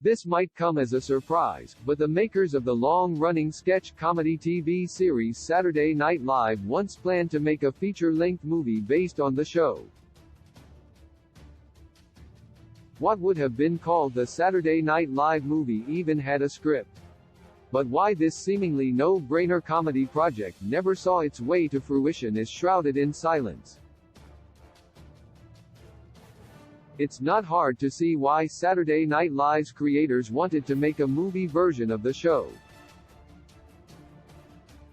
This might come as a surprise, but the makers of the long-running sketch comedy TV series Saturday Night Live once planned to make a feature-length movie based on the show. What would have been called the Saturday Night Live movie even had a script. But why this seemingly no-brainer comedy project never saw its way to fruition is shrouded in silence. It's not hard to see why Saturday Night Live's creators wanted to make a movie version of the show.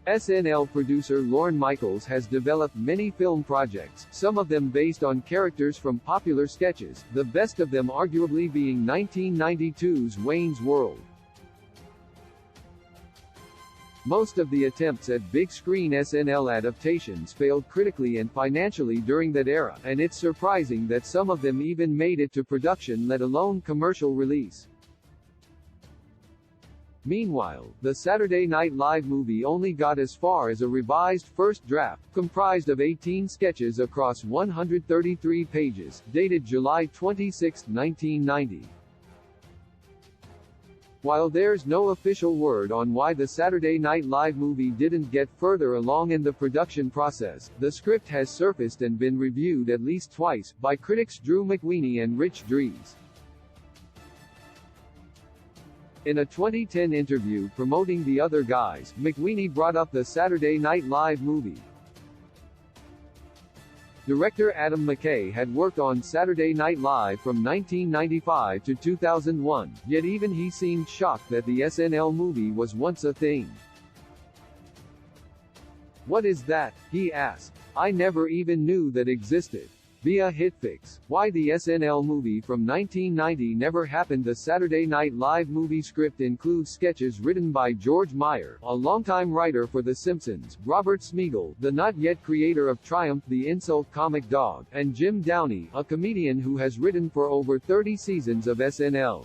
SNL producer Lorne Michaels has developed many film projects, some of them based on characters from popular sketches, the best of them arguably being 1992's Wayne's World. Most of the attempts at big-screen SNL adaptations failed critically and financially during that era, and it's surprising that some of them even made it to production, let alone commercial release. Meanwhile, the Saturday Night Live movie only got as far as a revised first draft, comprised of 18 sketches across 133 pages, dated July 26, 1990. While there's no official word on why the Saturday Night Live movie didn't get further along in the production process, the script has surfaced and been reviewed at least twice, by critics Drew McWeeny and Rich Dries. In a 2010 interview promoting The Other Guys, McWeeny brought up the Saturday Night Live movie. Director Adam McKay had worked on Saturday Night Live from 1995 to 2001, yet even he seemed shocked that the SNL movie was once a thing. "What is that?" he asked. "I never even knew that existed." Via Hitfix, why the SNL movie from 1990 never happened. The Saturday Night Live movie script includes sketches written by George Meyer, a longtime writer for The Simpsons, Robert Smigel, the not-yet creator of Triumph the Insult Comic Dog, and Jim Downey, a comedian who has written for over 30 seasons of SNL.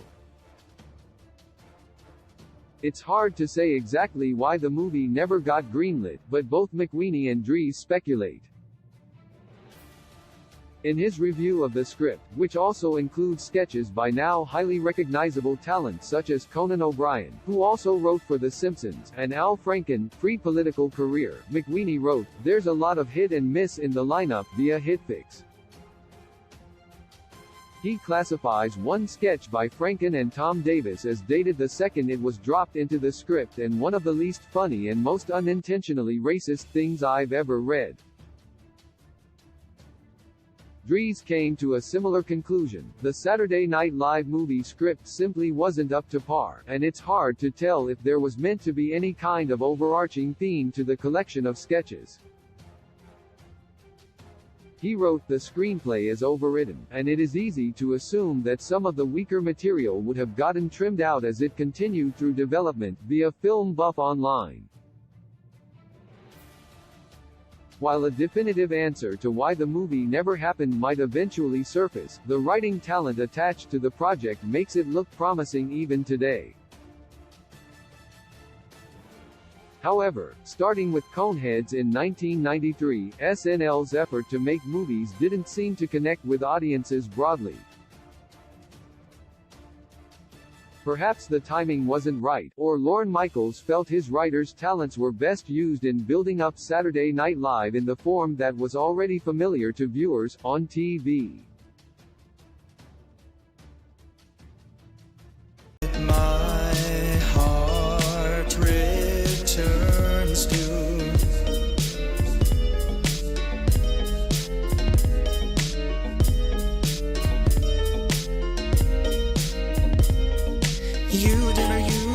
It's hard to say exactly why the movie never got greenlit, but both McWeeny and Dries speculate. In his review of the script, which also includes sketches by now highly recognizable talent such as Conan O'Brien, who also wrote for The Simpsons, and Al Franken, pre-political career, McWeeny wrote, "There's a lot of hit and miss in the lineup," via Hitfix. He classifies one sketch by Franken and Tom Davis as dated the second it was dropped into the script and one of the least funny and most unintentionally racist things I've ever read. Dries came to a similar conclusion: the Saturday Night Live movie script simply wasn't up to par, and it's hard to tell if there was meant to be any kind of overarching theme to the collection of sketches. He wrote, "The screenplay is overwritten, and it is easy to assume that some of the weaker material would have gotten trimmed out as it continued through development," via Film Buff Online. While a definitive answer to why the movie never happened might eventually surface, the writing talent attached to the project makes it look promising even today. However, starting with Coneheads in 1993, SNL's effort to make movies didn't seem to connect with audiences broadly. Perhaps the timing wasn't right, or Lorne Michaels felt his writer's talents were best used in building up Saturday Night Live in the form that was already familiar to viewers, on TV. My heart returns to you, dinner, you